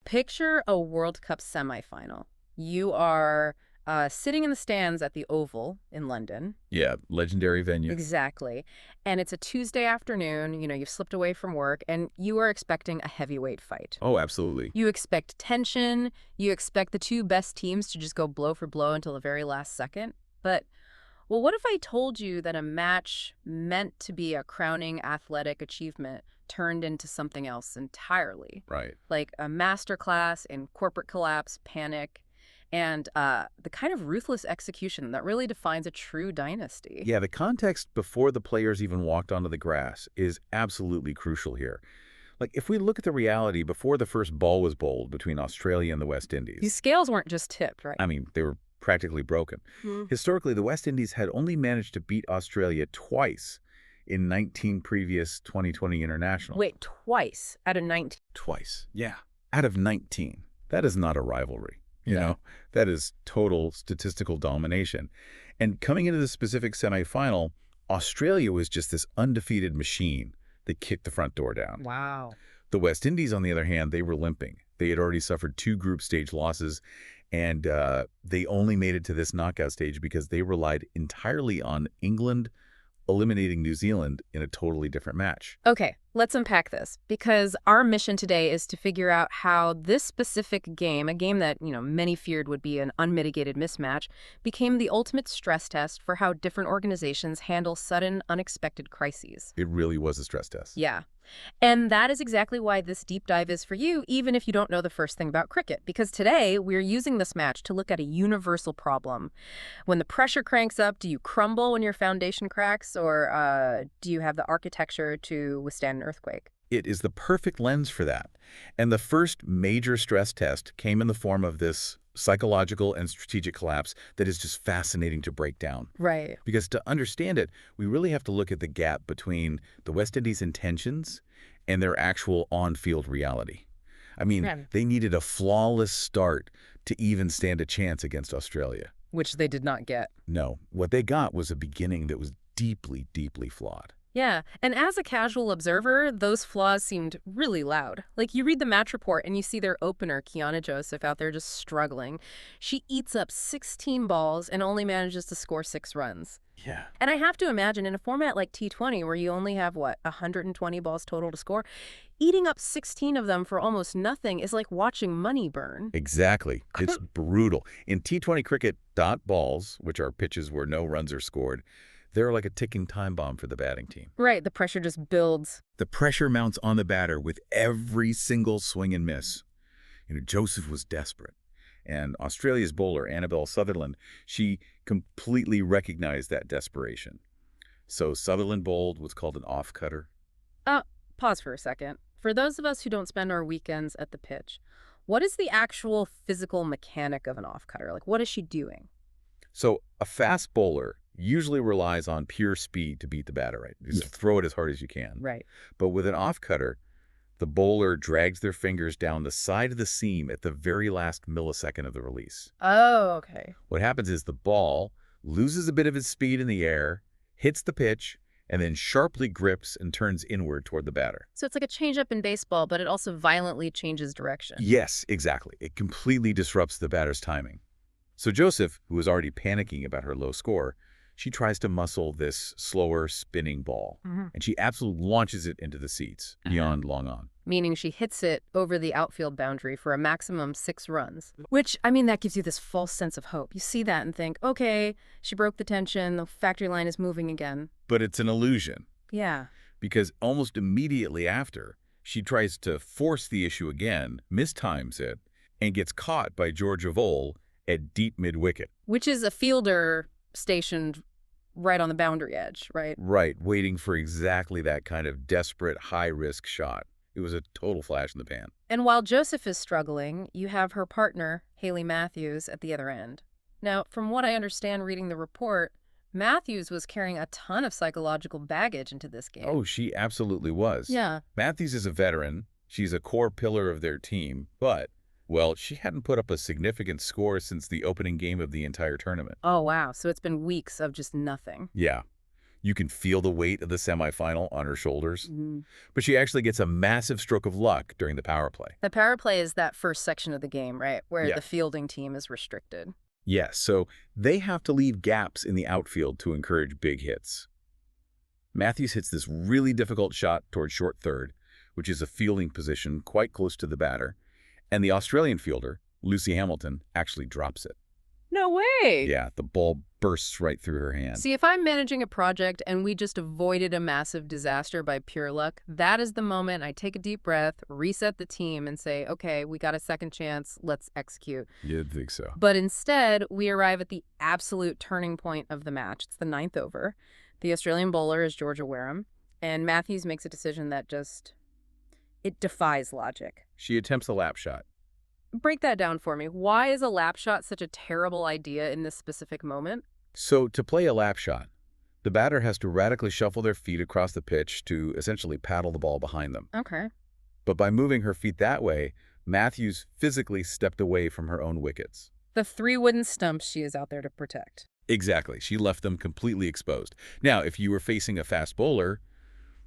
Picture a World Cup semifinal. You are sitting in the stands at the Oval in London. Yeah, legendary venue. Exactly. And it's a Tuesday afternoon. You've slipped away from work, and you are expecting a heavyweight fight. Oh, absolutely. You expect tension. You expect the two best teams to just go blow for blow until the very last second. But, well, what if I told you that a match meant to be a crowning athletic achievement turned into something else entirely? Right. Like a masterclass in corporate collapse, panic, and the kind of ruthless execution that really defines a true dynasty. Yeah, the context before the players even walked onto the grass is absolutely crucial here. Like, if we look at the reality before the first ball was bowled between Australia and the West Indies, These scales weren't just tipped, right? I mean, they were practically broken. Historically, the West Indies had only managed to beat Australia twice in 19 previous 2020 internationals. Wait, twice out of 19. Twice. Yeah. Out of 19. That is not a rivalry. You Yeah. know, that is total statistical domination. And coming into the specific semifinal, Australia was just this undefeated machine that kicked the front door down. Wow. The West Indies, on the other hand, they were limping. They had already suffered 2 group stage losses, and they only made it to this knockout stage because they relied entirely on England eliminating New Zealand in a totally different match. Okay, let's unpack this, because our mission today is to figure out how this specific game, a game that, many feared would be an unmitigated mismatch, became the ultimate stress test for how different organizations handle sudden, unexpected crises. It really was a stress test. Yeah. And that is exactly why this deep dive is for you, even if you don't know the first thing about cricket. Because today, we're using this match to look at a universal problem. When the pressure cranks up, do you crumble when your foundation cracks, or do you have the architecture to withstand an earthquake? It is the perfect lens for that. And the first major stress test came in the form of this psychological and strategic collapse that is just fascinating to break down. Right. Because to understand it, we really have to look at the gap between the West Indies' intentions and their actual on-field reality. I mean, Yeah. they needed a flawless start to even stand a chance against Australia. Which they did not get. No, what they got was a beginning that was deeply, deeply flawed. Yeah, and as a casual observer, those flaws seemed really loud. Like, you read the match report and you see their opener, Kiana Joseph, out there just struggling. She eats up 16 balls and only manages to score 6 runs. Yeah. And I have to imagine in a format like T20, where you only have, 120 balls total to score, eating up 16 of them for almost nothing is like watching money burn. Exactly. It's brutal. In T20 cricket, dot balls, which are pitches where no runs are scored, they're like a ticking time bomb for the batting team. Right, the pressure just builds. The pressure mounts on the batter with every single swing and miss. Joseph was desperate. And Australia's bowler, Annabelle Sutherland, she completely recognized that desperation. So Sutherland bowled what's called an off-cutter. Pause for a second. For those of us who don't spend our weekends at the pitch, what is the actual physical mechanic of an off-cutter? Like, what is she doing? So a fast bowler usually relies on pure speed to beat the batter, right? Just throw it as hard as you can. Right. But with an off-cutter, the bowler drags their fingers down the side of the seam at the very last millisecond of the release. Oh, okay. What happens is the ball loses a bit of its speed in the air, hits the pitch, and then sharply grips and turns inward toward the batter. So it's like a change-up in baseball, but it also violently changes direction. Yes, exactly. It completely disrupts the batter's timing. So Joseph, who was already panicking about her low score, she tries to muscle this slower spinning ball, and she absolutely launches it into the seats beyond long on. Meaning she hits it over the outfield boundary for a maximum 6 runs. Which, that gives you this false sense of hope. You see that and think, okay, she broke the tension, the factory line is moving again. But it's an illusion, Yeah. because almost immediately after, she tries to force the issue again, mistimes it, and gets caught by George Vole at deep mid-wicket. Which is a fielder stationed right on the boundary edge, right? Right, waiting for exactly that kind of desperate, high-risk shot. It was a total flash in the pan. And while Joseph is struggling, you have her partner, Hayley Matthews, at the other end. Now, from what I understand reading the report, Matthews was carrying a ton of psychological baggage into this game. Oh, she absolutely was. Yeah. Matthews is a veteran. She's a core pillar of their team, but, well, she hadn't put up a significant score since the opening game of the entire tournament. Oh, wow. So it's been weeks of just nothing. Yeah. You can feel the weight of the semifinal on her shoulders. Mm. But she actually gets a massive stroke of luck during the power play. The power play is that first section of the game, right, where Yeah. the fielding team is restricted. Yes, so they have to leave gaps in the outfield to encourage big hits. Matthews hits this really difficult shot towards short third, which is a fielding position quite close to the batter, and the Australian fielder, Lucy Hamilton, actually drops it. No way! Yeah, the ball bursts right through her hand. See, if I'm managing a project and we just avoided a massive disaster by pure luck, that is the moment I take a deep breath, reset the team, and say, okay, we got a second chance, let's execute. You'd think so. But instead, we arrive at the absolute turning point of the match. It's the 9th over. The Australian bowler is Georgia Wareham, and Matthews makes a decision that it defies logic. She attempts a lap shot. Break that down for me. Why is a lap shot such a terrible idea in this specific moment? So to play a lap shot, the batter has to radically shuffle their feet across the pitch to essentially paddle the ball behind them. Okay. But by moving her feet that way, Matthews physically stepped away from her own wickets. The 3 wooden stumps she is out there to protect. Exactly. She left them completely exposed. Now, if you were facing a fast bowler,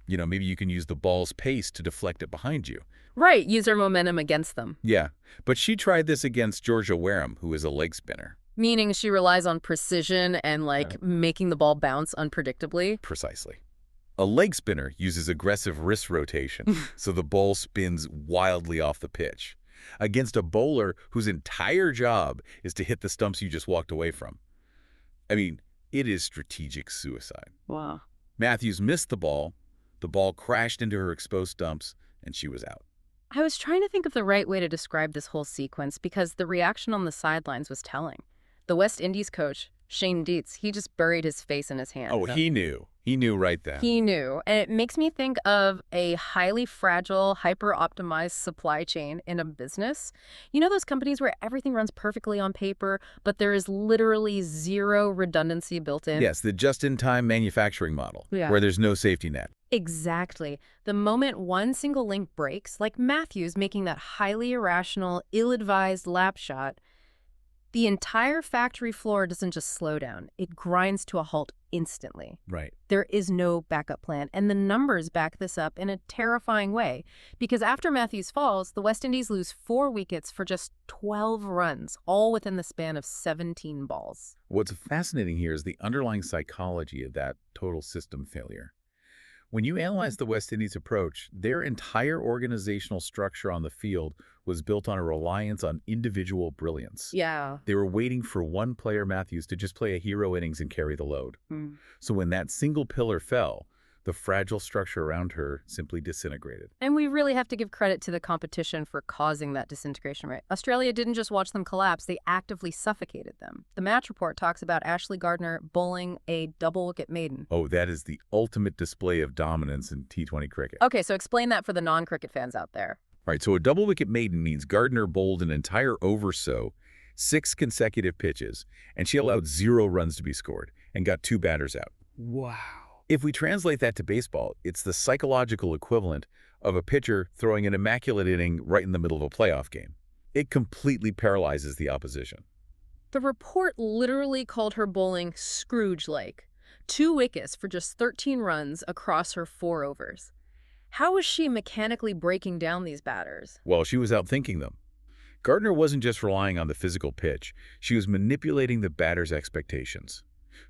maybe you can use the ball's pace to deflect it behind you. Right, use her momentum against them. Yeah, but she tried this against Georgia Wareham, who is a leg spinner. Meaning she relies on precision and, making the ball bounce unpredictably. Precisely. A leg spinner uses aggressive wrist rotation, so the ball spins wildly off the pitch, against a bowler whose entire job is to hit the stumps you just walked away from. I mean, it is strategic suicide. Wow. Matthews missed the ball crashed into her exposed stumps, and she was out. I was trying to think of the right way to describe this whole sequence because the reaction on the sidelines was telling. The West Indies coach, Shane Dietz, he just buried his face in his hands. Oh, he knew. He knew right then. He knew. And it makes me think of a highly fragile, hyper-optimized supply chain in a business. You know those companies where everything runs perfectly on paper, but there is literally zero redundancy built in? Yes, the just-in-time manufacturing model, where there's no safety net. Exactly. The moment one single link breaks, like Matthews making that highly irrational, ill-advised lap shot, the entire factory floor doesn't just slow down. It grinds to a halt instantly. Right. There is no backup plan, and the numbers back this up in a terrifying way. Because after Matthews falls, the West Indies lose 4 wickets for just 12 runs, all within the span of 17 balls. What's fascinating here is the underlying psychology of that total system failure. When you analyze the West Indies' approach, their entire organizational structure on the field was built on a reliance on individual brilliance. Yeah. They were waiting for one player, Matthews, to just play a hero innings and carry the load. So when that single pillar fell, the fragile structure around her simply disintegrated. And we really have to give credit to the competition for causing that disintegration, right? Australia didn't just watch them collapse, they actively suffocated them. The match report talks about Ashleigh Gardner bowling a double-wicket maiden. Oh, that is the ultimate display of dominance in T20 cricket. Okay, so explain that for the non-cricket fans out there. All right, so a double-wicket maiden means Gardner bowled an entire over 6 consecutive pitches, and she allowed 0 runs to be scored and got 2 batters out. Wow. If we translate that to baseball, it's the psychological equivalent of a pitcher throwing an immaculate inning right in the middle of a playoff game. It completely paralyzes the opposition. The report literally called her bowling Scrooge-like. 2 wickets for just 13 runs across her 4 overs. How was she mechanically breaking down these batters? Well, she was outthinking them. Gardner wasn't just relying on the physical pitch. She was manipulating the batter's expectations.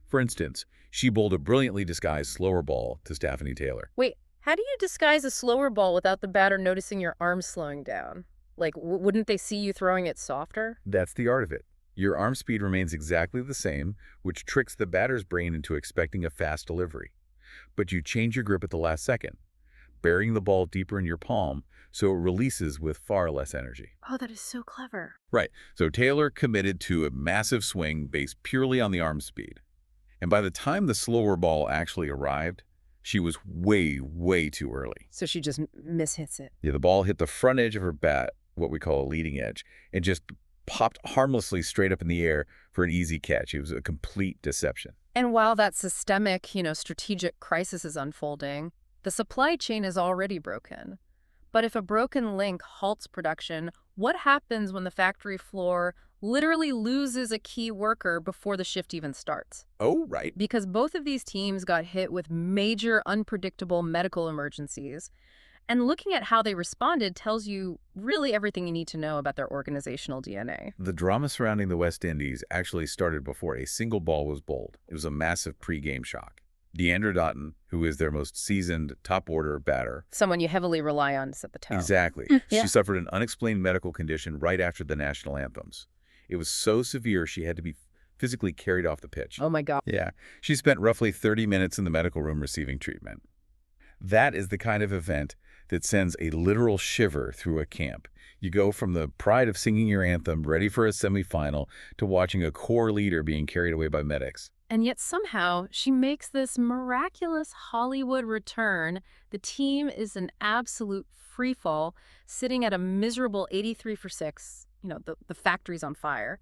For instance, she bowled a brilliantly disguised slower ball to Stephanie Taylor. Wait, how do you disguise a slower ball without the batter noticing your arm slowing down? Like, wouldn't they see you throwing it softer? That's the art of it. Your arm speed remains exactly the same, which tricks the batter's brain into expecting a fast delivery. But you change your grip at the last second, burying the ball deeper in your palm so it releases with far less energy. Oh, that is so clever. Right. So Taylor committed to a massive swing based purely on the arm speed. And by the time the slower ball actually arrived, she was way, way too early. So she just mishits it. Yeah, the ball hit the front edge of her bat, what we call a leading edge, and just popped harmlessly straight up in the air for an easy catch. It was a complete deception. And while that systemic, strategic crisis is unfolding, the supply chain is already broken. But if a broken link halts production, what happens when the factory floor literally loses a key worker before the shift even starts. Oh, right. Because both of these teams got hit with major, unpredictable medical emergencies. And looking at how they responded tells you really everything you need to know about their organizational DNA. The drama surrounding the West Indies actually started before a single ball was bowled. It was a massive pre-game shock. Deandra Dottin, who is their most seasoned top-order batter. Someone you heavily rely on to set the tone. Exactly. Yeah. She suffered an unexplained medical condition right after the national anthems. It was so severe she had to be physically carried off the pitch. Oh, my God. Yeah. She spent roughly 30 minutes in the medical room receiving treatment. That is the kind of event that sends a literal shiver through a camp. You go from the pride of singing your anthem, ready for a semifinal, to watching a core leader being carried away by medics. And yet somehow she makes this miraculous Hollywood return. The team is an absolute freefall, sitting at a miserable 83 for 6. You know, the factory's on fire.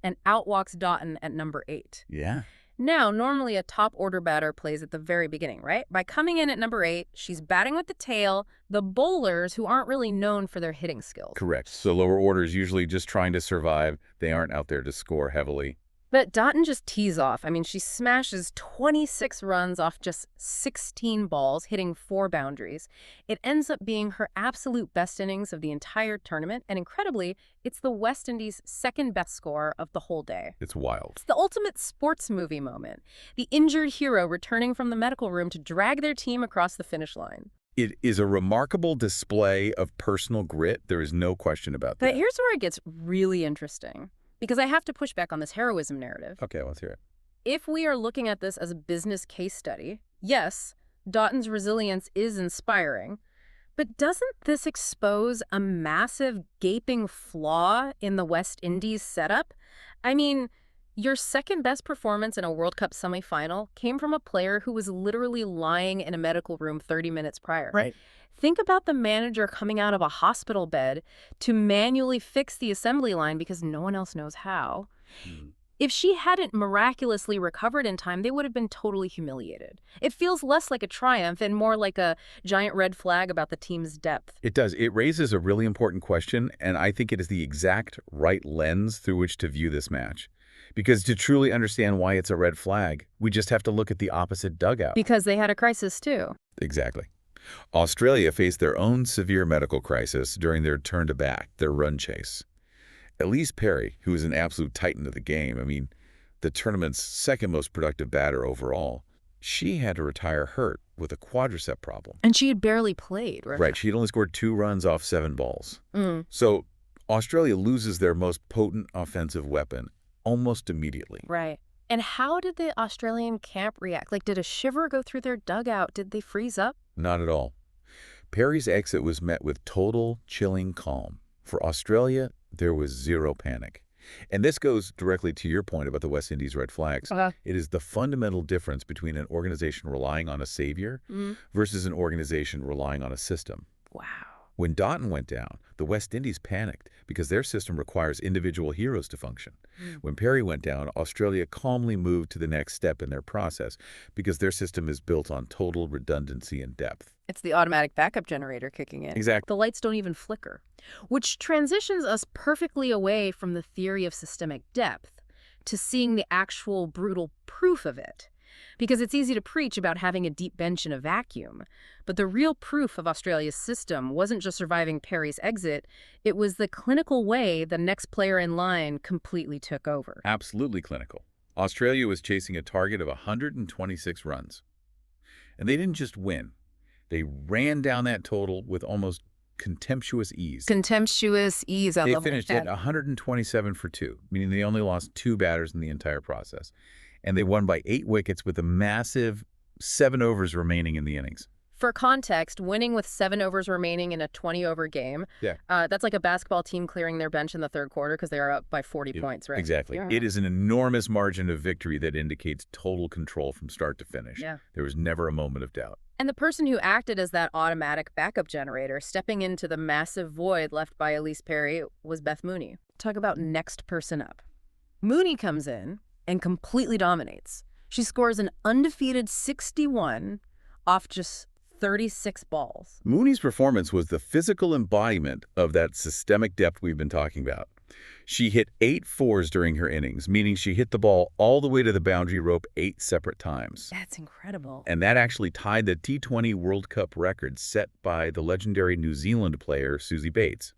And out walks Dottin at number 8. Yeah. Now, normally a top-order batter plays at the very beginning, right? By coming in at number 8, she's batting with the tail, the bowlers who aren't really known for their hitting skills. Correct. So lower orders usually just trying to survive. They aren't out there to score heavily. But Dottin just tees off. I mean, she smashes 26 runs off just 16 balls, hitting 4 boundaries. It ends up being her absolute best innings of the entire tournament, and incredibly, it's the West Indies' second best score of the whole day. It's wild. It's the ultimate sports movie moment. The injured hero returning from the medical room to drag their team across the finish line. It is a remarkable display of personal grit. There is no question about that. But here's where it gets really interesting. Because I have to push back on this heroism narrative. Okay, let's hear it. If we are looking at this as a business case study, yes, Dottin's resilience is inspiring, but doesn't this expose a massive gaping flaw in the West Indies setup? I mean, your second best performance in a World Cup semifinal came from a player who was literally lying in a medical room 30 minutes prior. Right. Think about the manager coming out of a hospital bed to manually fix the assembly line because no one else knows how. If she hadn't miraculously recovered in time, they would have been totally humiliated. It feels less like a triumph and more like a giant red flag about the team's depth. It does. It raises a really important question, and I think it is the exact right lens through which to view this match. Because to truly understand why it's a red flag, we just have to look at the opposite dugout. Because they had a crisis, too. Exactly. Australia faced their own severe medical crisis during their turn to bat, their run chase. Ellyse Perry, who is an absolute titan of the game, I mean, the tournament's second most productive batter overall, she had to retire hurt with a quadricep problem. And she had barely played, right? Right. She had only scored 2 runs off 7 balls. So Australia loses their most potent offensive weapon almost immediately. Right. And how did the Australian camp react? Like, did a shiver go through their dugout? Did they freeze up? Not at all. Perry's exit was met with total chilling calm. For Australia, there was zero panic. And this goes directly to your point about the West Indies red flags. It is the fundamental difference between an organization relying on a savior versus an organization relying on a system. Wow. When Dottin went down, the West Indies panicked because their system requires individual heroes to function. When Perry went down, Australia calmly moved to the next step in their process because their system is built on total redundancy and depth. It's the automatic backup generator kicking in. Exactly. The lights don't even flicker, which transitions us perfectly away from the theory of systemic depth to seeing the actual brutal proof of it. Because it's easy to preach about having a deep bench in a vacuum. But the real proof of Australia's system wasn't just surviving Perry's exit. It was the clinical way the next player in line completely took over. Absolutely clinical. Australia was chasing a target of 126 runs. And they didn't just win. They ran down that total with almost contemptuous ease. Contemptuous ease. They finished at 127 for 2, meaning they only lost 2 batters in the entire process. And they won by 8 wickets with a massive 7 overs remaining in the innings. For context, winning with 7 overs remaining in a 20-over game, that's like a basketball team clearing their bench in the third quarter because they are up by 40 points, right? Exactly. Yeah. It is an enormous margin of victory that indicates total control from start to finish. There was never a moment of doubt. And the person who acted as that automatic backup generator, stepping into the massive void left by Ellyse Perry, was Beth Mooney. Talk about next person up. Mooney comes in and completely dominates. She scores an undefeated 61 off just 36 balls. Mooney's performance was the physical embodiment of that systemic depth we've been talking about. She hit 8 fours during her innings, meaning she hit the ball all the way to the boundary rope 8 separate times. That's incredible. And that actually tied the T20 World Cup record set by the legendary New Zealand player Suzie Bates.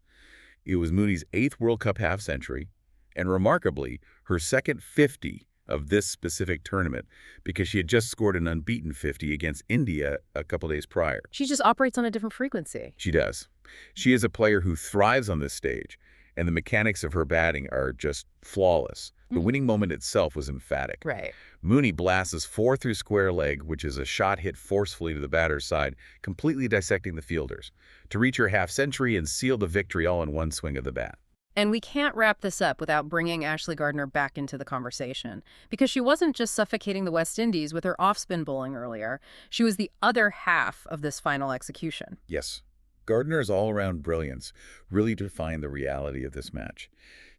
It was Mooney's 8th World Cup half-century, and remarkably, her second 50 of this specific tournament, because she had just scored an unbeaten 50 against India a couple days prior. She just operates on a different frequency. She does. She is a player who thrives on this stage, and the mechanics of her batting are just flawless. The winning moment itself was emphatic. Right. Mooney blasts 4 through square leg, which is a shot hit forcefully to the batter's side, completely dissecting the fielders, to reach her half-century and seal the victory all in one swing of the bat. And we can't wrap this up without bringing Ashleigh Gardner back into the conversation, because she wasn't just suffocating the West Indies with her off-spin bowling earlier. She was the other half of this final execution. Yes. Gardner's all-around brilliance really defined the reality of this match.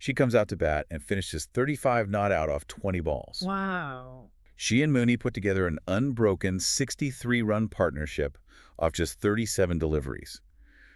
She comes out to bat and finishes 35 not out off 20 balls. Wow. She and Mooney put together an unbroken 63-run partnership off just 37 deliveries.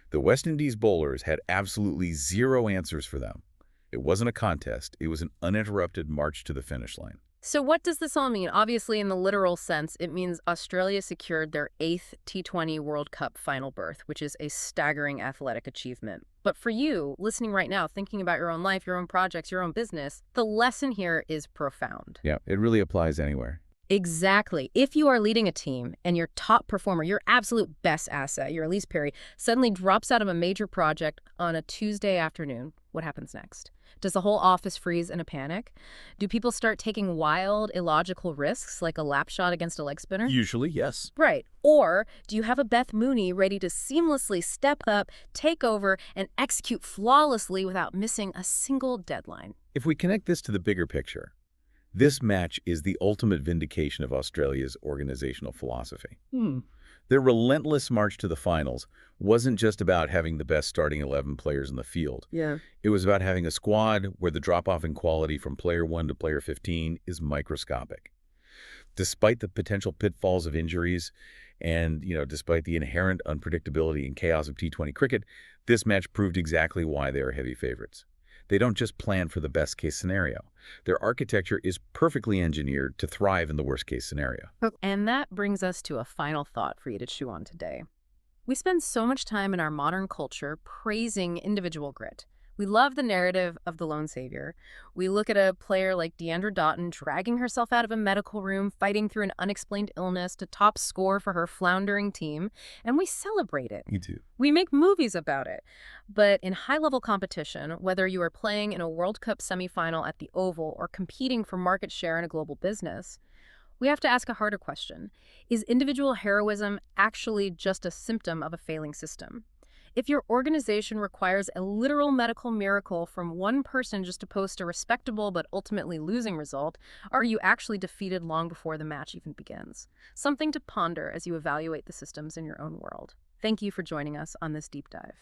The West Indies bowlers had absolutely zero answers for them. It wasn't a contest. It was an uninterrupted march to the finish line. So what does this all mean? Obviously, in the literal sense, it means Australia secured their 8th T20 World Cup final berth, which is a staggering athletic achievement. But for you, listening right now, thinking about your own life, your own projects, your own business, the lesson here is profound. Yeah, it really applies anywhere. Exactly. If you are leading a team and your top performer, your absolute best asset, your Ellyse Perry, suddenly drops out of a major project on a Tuesday afternoon, what happens next? Does the whole office freeze in a panic? Do people start taking wild, illogical risks like a lap shot against a leg spinner? Usually, yes. Right. Or do you have a Beth Mooney ready to seamlessly step up, take over, and execute flawlessly without missing a single deadline? If we connect this to the bigger picture, this match is the ultimate vindication of Australia's organizational philosophy. Their relentless march to the finals wasn't just about having the best starting 11 players in the field. Yeah. It was about having a squad where the drop-off in quality from player 1 to player 15 is microscopic. Despite the potential pitfalls of injuries and, despite the inherent unpredictability and chaos of T20 cricket, this match proved exactly why they are heavy favorites. They don't just plan for the best-case scenario. Their architecture is perfectly engineered to thrive in the worst-case scenario. And that brings us to a final thought for you to chew on today. We spend so much time in our modern culture praising individual grit. We love the narrative of the lone savior. We look at a player like Deandra Dottin dragging herself out of a medical room, fighting through an unexplained illness to top score for her floundering team, and we celebrate it. Me too. We make movies about it. But in high-level competition, whether you are playing in a World Cup semifinal at the Oval or competing for market share in a global business, we have to ask a harder question. Is individual heroism actually just a symptom of a failing system? If your organization requires a literal medical miracle from one person just to post a respectable but ultimately losing result, are you actually defeated long before the match even begins? Something to ponder as you evaluate the systems in your own world. Thank you for joining us on this deep dive.